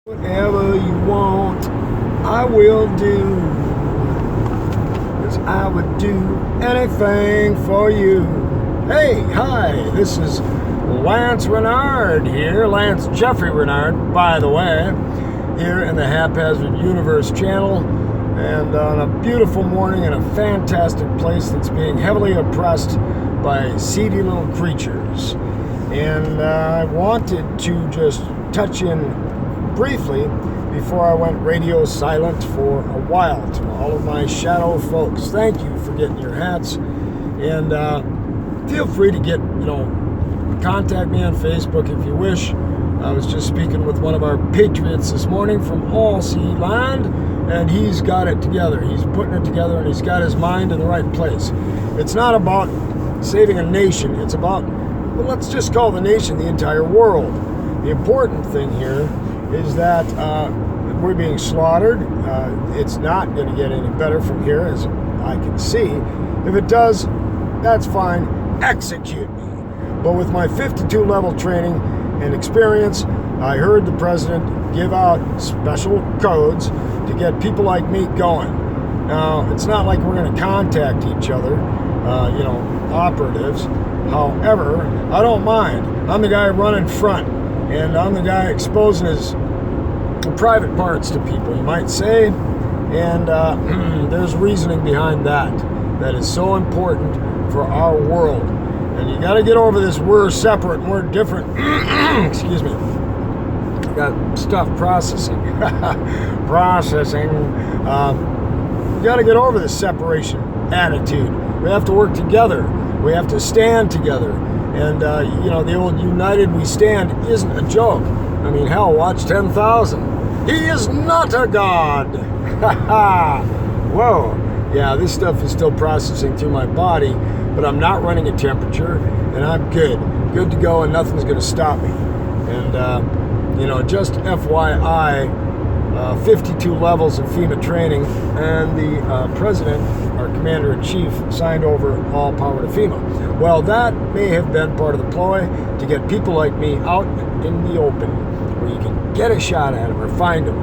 Whatever you want, I will do. 'Cause I would do anything for you. Hey, hi, this is Lance Renard here. Lance Jeffrey Renard, by the way, here in the Haphazard Universe channel. And on a beautiful morning in a fantastic place that's being heavily oppressed by seedy little creatures. And I wanted to just touch in briefly before I went radio silent for a while to all of my shadow folks. Thank you for getting your hats, and feel free to contact me on Facebook if you wish. I was just speaking with one of our patriots this morning from All Sea Land, and he's got it together. He's putting it together, and he's got his mind in the right place. It's not about saving a nation. It's about, well, let's just call the nation the entire world. The important thing here is that we're being slaughtered. It's not going to get any better from here, as I can see. If it does, that's fine. Execute me. But with my 52 level training and experience, I heard the president give out special codes to get people like me going. Now, it's not like we're going to contact each other, operatives. However, I don't mind. I'm the guy running front, and I'm the guy exposing his private parts to people, you might say. And there's reasoning behind that is so important for our world. And you got to get over this we're separate and we're different. Excuse me. I got stuff processing. You got to get over this separation attitude. We have to work together. We have to stand together. And, the old united we stand isn't a joke. I mean, hell, watch 10,000. He is not a god. Whoa. Yeah, this stuff is still processing through my body, but I'm not running a temperature, and I'm good. Good to go, and nothing's going to stop me. And, just FYI, 52 levels of FEMA training, and the president, our commander-in-chief, signed over all power to FEMA. Well, that may have been part of the ploy to get people like me out in the open, where you can get a shot at them or find them,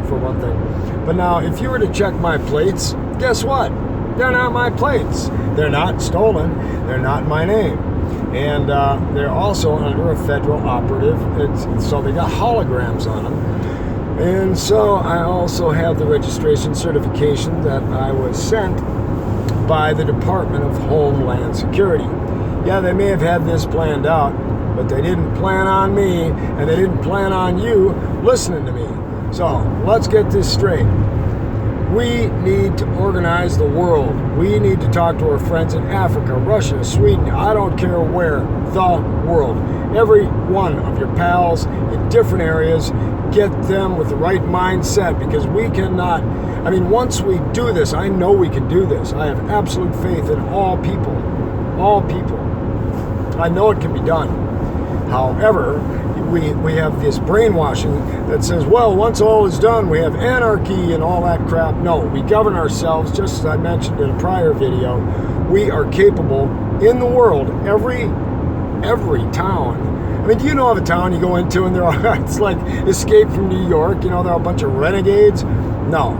for one thing. But now, if you were to check my plates, guess what? They're not my plates. They're not stolen. They're not my name. And they're also under a federal operative, so they got holograms on them. And so I also have the registration certification that I was sent by the Department of Homeland Security. Yeah, they may have had this planned out, but they didn't plan on me, and they didn't plan on you listening to me. So let's get this straight. We need to organize the world. We need to talk to our friends in Africa, Russia, Sweden, I don't care where, the world. Every one of your pals in different areas, get them with the right mindset, because we cannot, once we do this, I know we can do this. I have absolute faith in all people. All people. I know it can be done. However, we have this brainwashing that says, well, once all is done, we have anarchy and all that crap. No, we govern ourselves, just as I mentioned in a prior video. We are capable in the world, every town. Do you know of a town you go into and it's like Escape from New York, there are a bunch of renegades? No,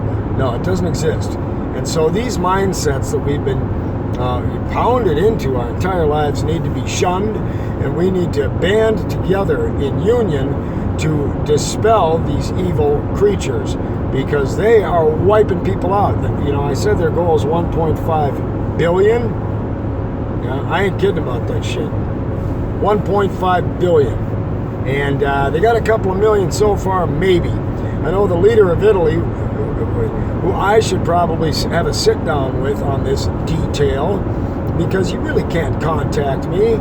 it doesn't exist. And so these mindsets that we've been pounded into our entire lives need to be shunned, and we need to band together in union to dispel these evil creatures, because they are wiping people out. I said their goal is 1.5 billion. Yeah, I ain't kidding about that shit. 1.5 billion. And they got a couple of million so far, maybe. I know the leader of Italy, who I should probably have a sit down with on this detail, because you really can't contact me.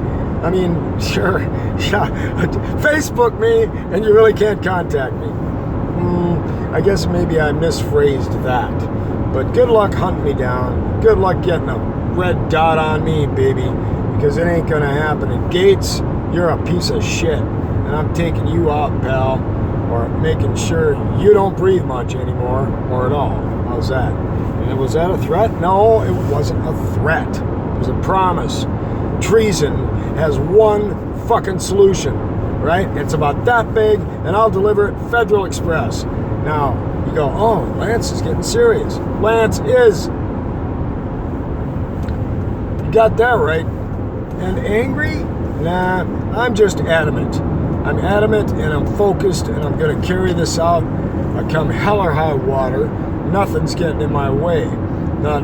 Sure, yeah, Facebook me, and you really can't contact me. I guess maybe I misphrased that. But good luck hunting me down. Good luck getting a red dot on me, baby, because it ain't gonna happen. And Gates, you're a piece of shit, and I'm taking you out, pal, or making sure you don't breathe much anymore, or at all. How's that? And was that a threat? No, it wasn't a threat. It was a promise. Treason has one fucking solution. right? It's about that big, and I'll deliver it Federal Express. Now, you go, oh, Lance is getting serious. Lance is. You got that right. And angry? Nah, I'm just adamant. I'm adamant and I'm focused and I'm going to carry this out. I come hell or high water. Nothing's getting in my way. Not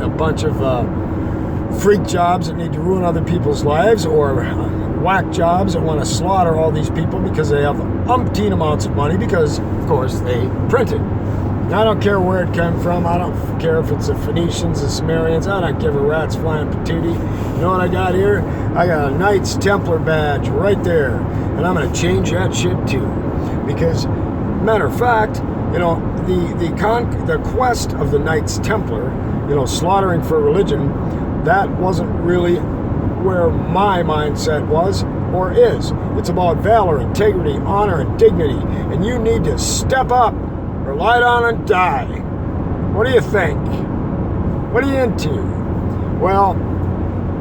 a bunch of freak jobs that need to ruin other people's lives, or whack jobs that want to slaughter all these people because they have umpteen amounts of money because, of course, they print it. I don't care where it came from. I don't care if it's the Phoenicians, the Sumerians. I don't give a rat's flying patootie. You know what I got here? I got a Knights Templar badge right there. And I'm going to change that shit too. Because, matter of fact, you know, the quest of the Knights Templar, you know, slaughtering for religion, that wasn't really where my mindset was or is. It's about valor, integrity, honor, and dignity. And you need to step up or lie down and die. What do you think? What are you into? Well,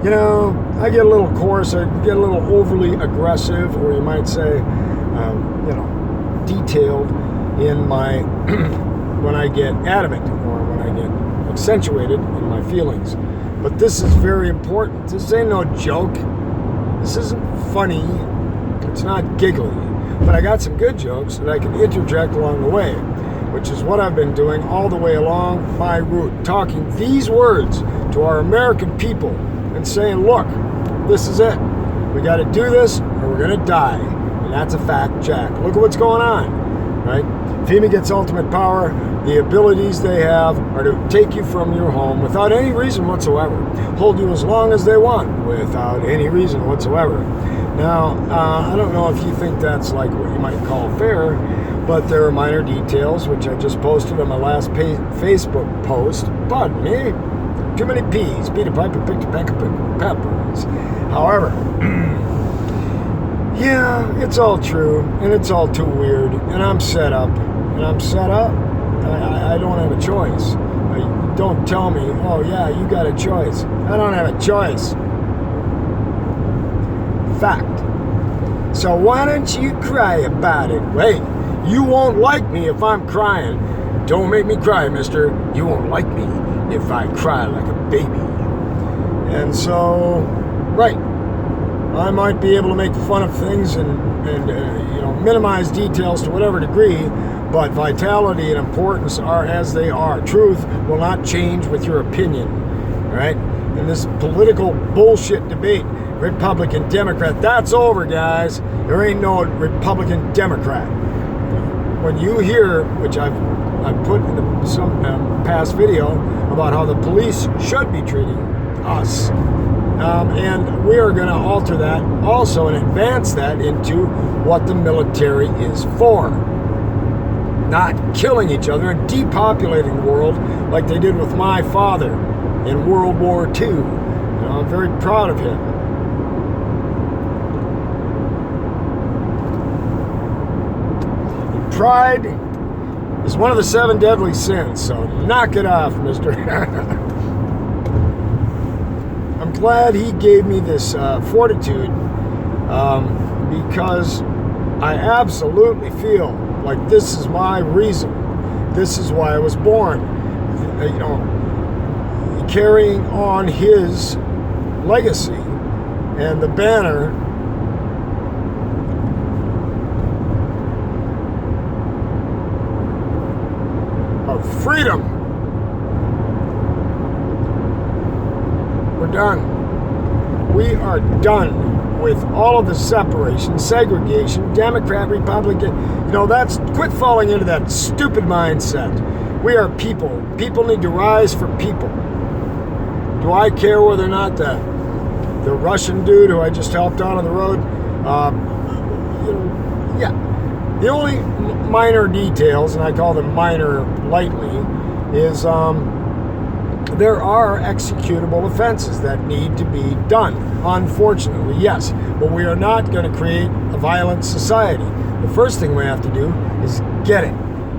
you know, I get a little coarse, I get a little overly aggressive, or you might say, you know, detailed in my, when I get adamant or when I get accentuated in my feelings. But this is very important. This ain't no joke. This isn't funny. It's not giggly. But I got some good jokes that I can interject along the way, which is what I've been doing all the way along my route, talking these words to our American people and saying, look, this is it. We got to do this or we're going to die. And that's a fact, Jack. Look at what's going on, right? FEMA gets ultimate power. The abilities they have are to take you from your home without any reason whatsoever, hold you as long as they want without any reason whatsoever. Now, I don't know if you think that's like what you might call fair, but there are minor details, which I just posted on my last Facebook post. Pardon me. Too many peas. Peter Piper picked a peck of peppers. However, yeah, it's all true, and it's all too weird, and I'm set up. I don't have a choice. Don't tell me, oh yeah, you got a choice. I don't have a choice. Fact. So why don't you cry about it? Wait, you won't like me if I'm crying. Don't make me cry, mister. You won't like me if I cry like a baby. And so, right, I might be able to make fun of things and you know, minimize details to whatever degree, but vitality and importance are as they are. Truth will not change with your opinion, right? And this political bullshit debate, Republican, Democrat, that's over, guys. There ain't no Republican, Democrat. When you hear, which I've put in some past video about how the police should be treating us, and we are going to alter that also and advance that into what the military is for. Not killing each other and depopulating the world like they did with my father in World War II. You know, I'm very proud of him. And pride is one of the 7 deadly sins, so knock it off, mister. I'm glad he gave me this fortitude because I absolutely feel like this is my reason. This is why I was born. You know, carrying on his legacy and the banner of freedom. We're done. We are done with all of the separation, segregation, Democrat, Republican. You know, quit falling into that stupid mindset. We are people. People need to rise for people. Do I care whether or not the Russian dude who I just helped out on the road? Yeah. The only minor details, and I call them minor lightly, is there are executable offenses that need to be done. Unfortunately, yes. But we are not going to create a violent society. The first thing we have to do is get it.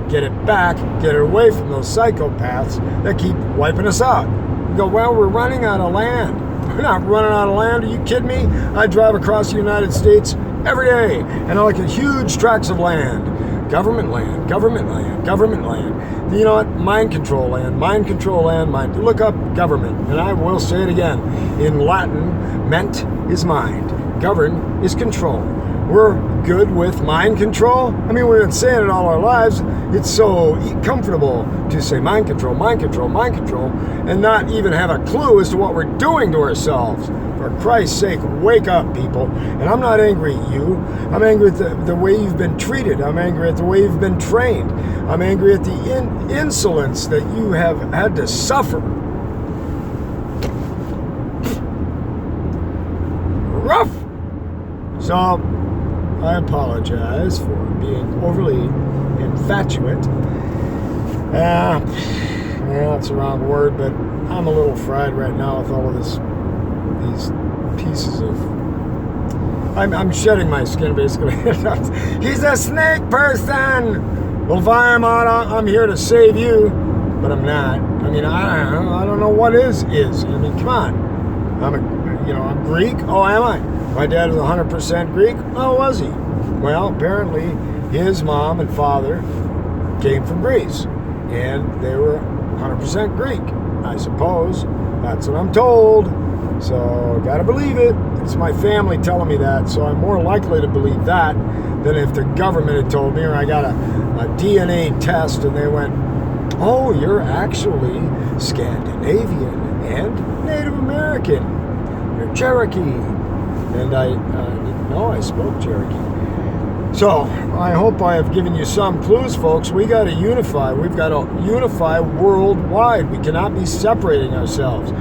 Get it back, get it away from those psychopaths that keep wiping us out. You go, well, we're running out of land. We're not running out of land. Are you kidding me? I drive across the United States every day. And I look at huge tracts of land. Government land, government land, government land. You know what? Mind control land, mind control land, mind. Look up government, and I will say it again. In Latin, ment is mind. Govern is control. We're good with mind control. I mean, we've been saying it all our lives. It's so comfortable to say mind control, mind control, mind control, and not even have a clue as to what we're doing to ourselves. For Christ's sake, wake up, people. And I'm not angry at you. I'm angry at the way you've been treated. I'm angry at the way you've been trained. I'm angry at the insolence that you have had to suffer. Rough! So, I apologize for being overly infatuate. Yeah, that's the wrong word, but I'm a little fried right now with all of these pieces of... I'm shedding my skin, basically. He's a snake person! Well, if I'm here to save you, but I'm not. I mean, I don't know what is. I mean, come on. I'm Greek. Oh, am I? My dad was 100% Greek. Oh, was he? Well, apparently his mom and father came from Greece, and they were 100% Greek, I suppose. That's what I'm told. So, gotta believe it. It's my family telling me that, so I'm more likely to believe that than if the government had told me, or I got a DNA test and they went, oh, you're actually Scandinavian and Native American. You're Cherokee. And I didn't know I spoke Cherokee. So, I hope I have given you some clues, folks. We got to unify. We've got to unify worldwide. We cannot be separating ourselves.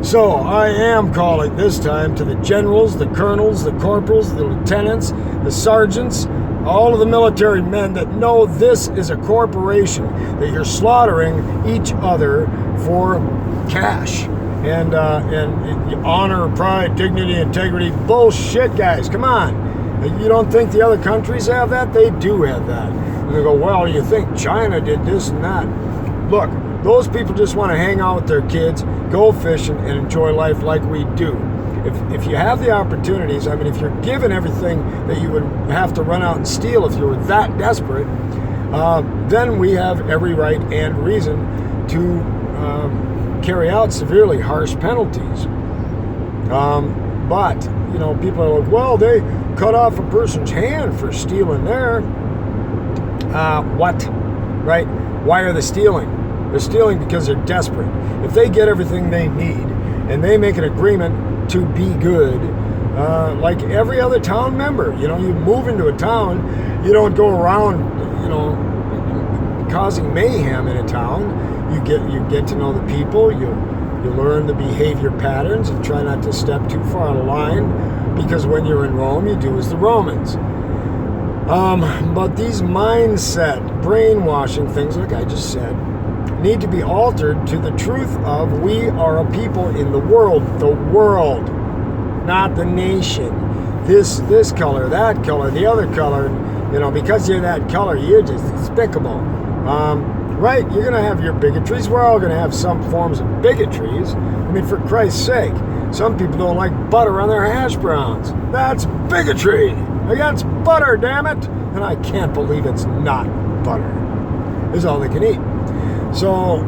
So, I am calling this time to the generals, the colonels, the corporals, the lieutenants, the sergeants, all of the military men that know this is a corporation, that you're slaughtering each other for cash. And honor, pride, dignity, integrity. Bullshit, guys. Come on. You don't think the other countries have that? They do have that. And they go, well, you think China did this and that. Look, those people just want to hang out with their kids, go fishing, and enjoy life like we do. If you have the opportunities, I mean, if you're given everything that you would have to run out and steal if you were that desperate, then we have every right and reason to carry out severely harsh penalties. But, people are like, well, they cut off a person's hand for stealing there. What? Right? Why are they stealing? They're stealing because they're desperate. If they get everything they need and they make an agreement to be good, like every other town member, you move into a town, you don't go around, causing mayhem in a town. You get to know the people. You learn the behavior patterns and try not to step too far out of line, because when you're in Rome, you do as the Romans. But these mindset, brainwashing things, like I just said, need to be altered to the truth of we are a people in the world, not the nation. This color, that color, the other color, because you're that color, you're just despicable. Right, you're going to have your bigotries. We're all going to have some forms of bigotries. I mean, for Christ's sake, some people don't like butter on their hash browns. That's bigotry. That's butter, damn it. And I can't believe it's not butter. It's all they can eat. So,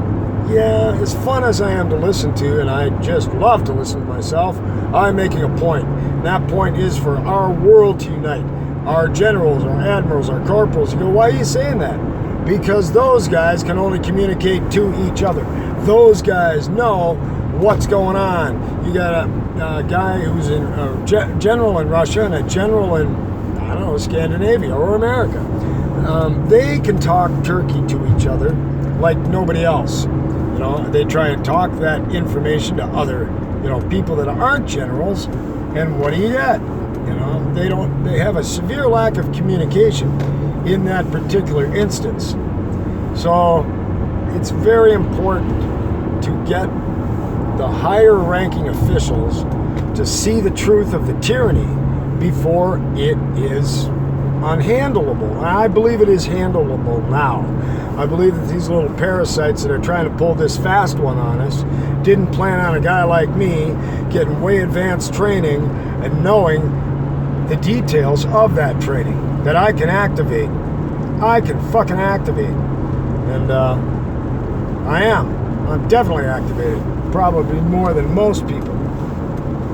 yeah, as fun as I am to listen to, and I just love to listen to myself, I'm making a point. And that point is for our world to unite. Our generals, our admirals, our corporals. You go, why are you saying that? Because those guys can only communicate to each other. Those guys know what's going on. You got a guy who's a general in Russia and a general in, Scandinavia or America. They can talk turkey to each other like nobody else. They try and talk that information to other, people that aren't generals, and what do you get? They have a severe lack of communication in that particular instance. So it's very important to get the higher ranking officials to see the truth of the tyranny before it is unhandleable. And I believe it is handleable now. I believe that these little parasites that are trying to pull this fast one on us didn't plan on a guy like me getting way advanced training and knowing the details of that training that I can activate. I can fucking activate. And I'm definitely activated. Probably more than most people.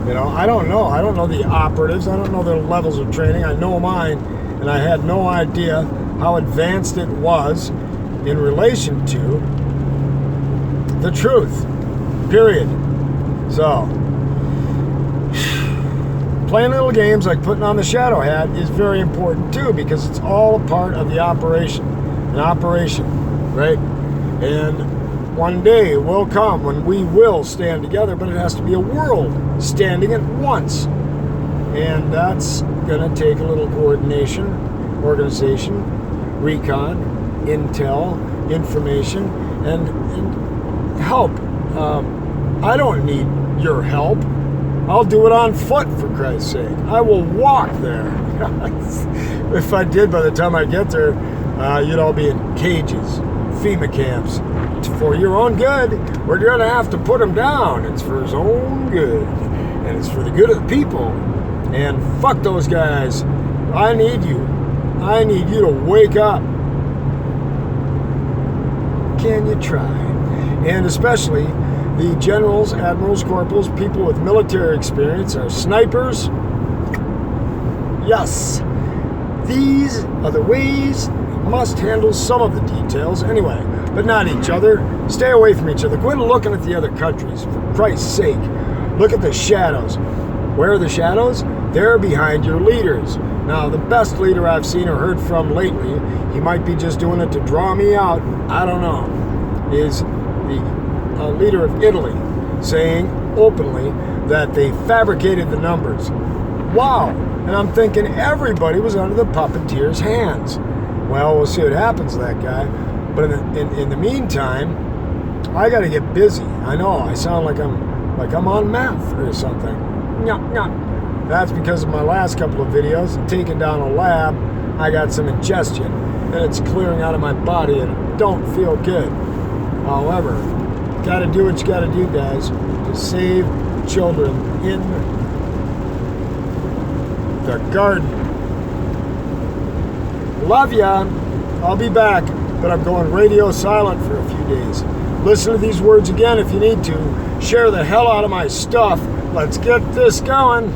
You know, I don't know. I don't know the operatives. I don't know their levels of training. I know mine, and I had no idea how advanced it was in relation to the truth. Period. So, playing little games like putting on the shadow hat is very important too, because it's all a part of the operation. An operation, right? And one day will come when we will stand together, but it has to be a world standing at once. And that's going to take a little coordination, organization, recon, intel, information, and help. I don't need your help. I'll do it on foot, for Christ's sake. I will walk there. If I did, by the time I get there, you'd all be in cages, FEMA camps. It's for your own good. We're going to have to put him down. It's for his own good. And it's for the good of the people. And fuck those guys. I need you. I need you to wake up. Can you try? And especially the generals, admirals, corporals, people with military experience, our snipers. Yes. These are the ways we must handle some of the details anyway, but not each other. Stay away from each other. Quit looking at the other countries, for Christ's sake. Look at the shadows. Where are the shadows? They're behind your leaders. Now, the best leader I've seen or heard from lately, he might be just doing it to draw me out, I don't know, is the leader of Italy saying openly that they fabricated the numbers. Wow. And I'm thinking everybody was under the puppeteer's hands. Well, we'll see what happens to that guy. But in the meantime, I got to get busy. I know I sound like I'm on meth or something. No. That's because of my last couple of videos and taking down a lab. I got some ingestion and it's clearing out of my body and I don't feel good. However, got to do what you got to do, guys, to save children in the garden. Love ya. I'll be back, but I'm going radio silent for a few days. Listen to these words again if you need to. Share the hell out of my stuff. Let's get this going.